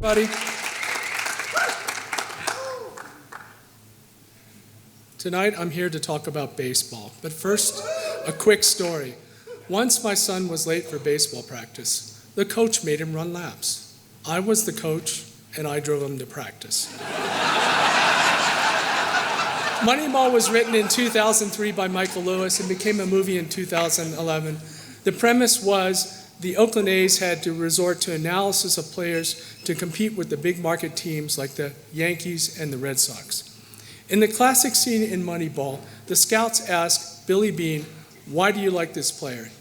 Buddy. Tonight I'm here to talk about baseball, but first, a quick story. Once my son was late for baseball practice. The coach made him run laps. I was the coach, and I drove him to practice. Moneyball was written in 2003 by Michael Lewis and became a movie in 2011. The premise was the Oakland A's had to resort to analysis of players to compete with the big market teams like the Yankees and the Red Sox. In the classic scene in Moneyball, the scouts ask Billy Beane, "Why do you like this player?"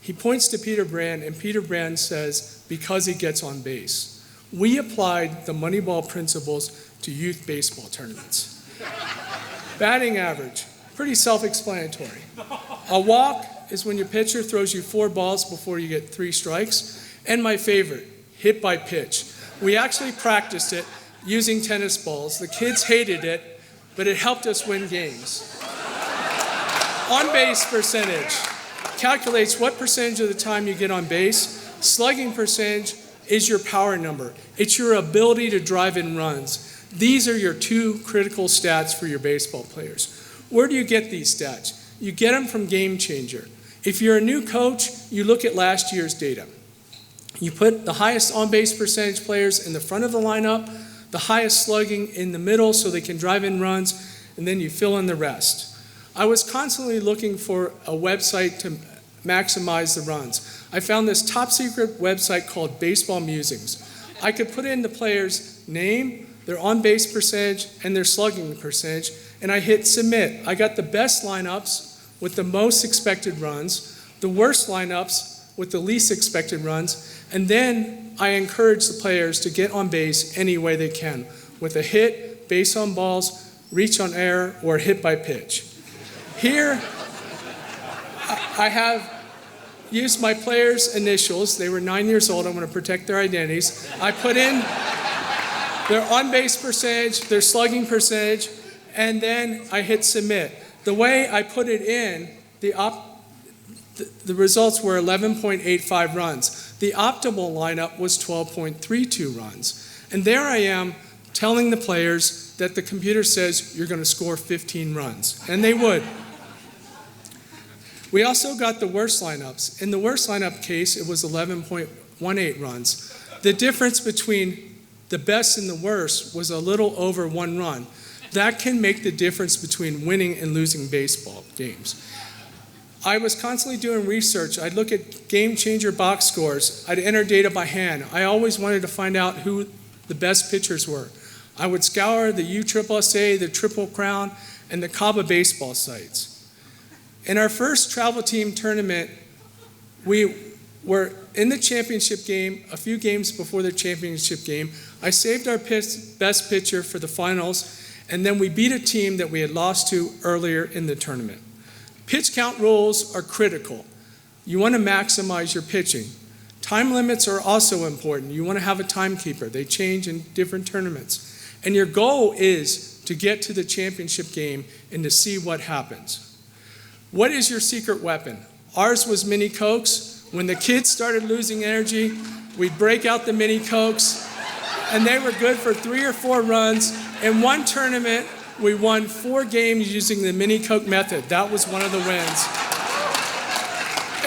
He points to Peter Brand, and Peter Brand says, "Because he gets on base." We applied the Moneyball principles to youth baseball tournaments. Batting average, pretty self-explanatory. A walk is when your pitcher throws you 4 balls before you get 3 strikes. And my favorite, hit by pitch. We actually practiced it using tennis balls. The kids hated it, but it helped us win games. On-base percentage calculates what percentage of the time you get on base. Slugging percentage is your power number. It's your ability to drive in runs. These are your 2 critical stats for your baseball players. Where do you get these stats? You get them from Game Changer. If you're a new coach, you look at last year's data. You put the highest on-base percentage players in the front of the lineup, the highest slugging in the middle so they can drive in runs, and then you fill in the rest. I was constantly looking for a website to maximize the runs. I found this top secret website called Baseball Musings. I could put in the player's name, their on-base percentage, and their slugging percentage, and I hit submit. I got the best lineups with the most expected runs, the worst lineups with the least expected runs, and then I encourage the players to get on base any way they can, with a hit, base on balls, reach on error, or hit by pitch. Here, I have used my players' initials. They were 9 years old. I want to protect their identities. I put in their on-base percentage, their slugging percentage, and then I hit submit. The way I put it in, the results were 11.85 runs. The optimal lineup was 12.32 runs. And there I am telling the players that the computer says you're going to score 15 runs. And they would. We also got the worst lineups. In the worst lineup case, it was 11.18 runs. The difference between the best and the worst was a little over 1 run. That can make the difference between winning and losing baseball games. I was constantly doing research. I'd look at Game Changer box scores. I'd enter data by hand. I always wanted to find out who the best pitchers were. I would scour the USSSA, the Triple Crown, and the Caba baseball sites. In our first travel team tournament, we were in the championship game, a few games before the championship game. I saved our best pitcher for the finals, and then we beat a team that we had lost to earlier in the tournament. Pitch count rules are critical. You want to maximize your pitching. Time limits are also important. You want to have a timekeeper. They change in different tournaments. And your goal is to get to the championship game and to see what happens. What is your secret weapon? Ours was mini Cokes. When the kids started losing energy, we'd break out the mini Cokes, and they were good for 3 or 4 runs. In one tournament, we won 4 games using the mini Coke method. That was one of the wins.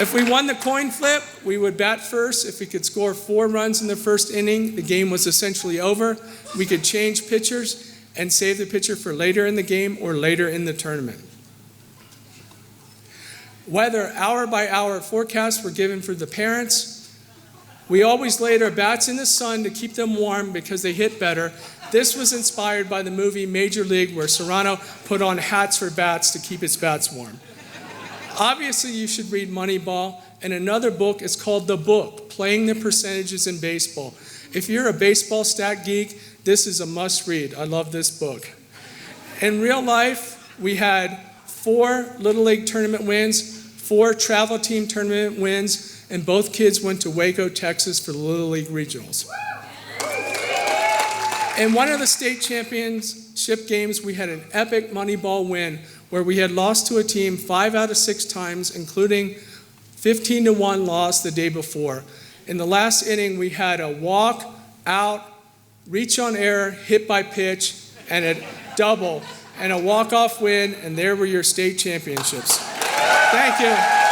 If we won the coin flip, we would bat first. If we could score 4 runs in the first inning, the game was essentially over. We could change pitchers and save the pitcher for later in the game or later in the tournament. Weather hour-by-hour forecasts were given for the parents. We always laid our bats in the sun to keep them warm because they hit better. This was inspired by the movie Major League, where Serrano put on hats for bats to keep his bats warm. Obviously, you should read Moneyball, and another book is called The Book, Playing the Percentages in Baseball. If you're a baseball stat geek, this is a must-read. I love this book. In real life, we had 4 Little League tournament wins, 4 travel team tournament wins, and both kids went to Waco, Texas for the Little League Regionals. In one of the state championship games, we had an epic Moneyball win where we had lost to a team 5 out of 6 times, including 15-1 loss the day before. In the last inning, we had a walk, out, reach on air, hit by pitch, and a double, and a walk-off win, and there were your state championships. Thank you.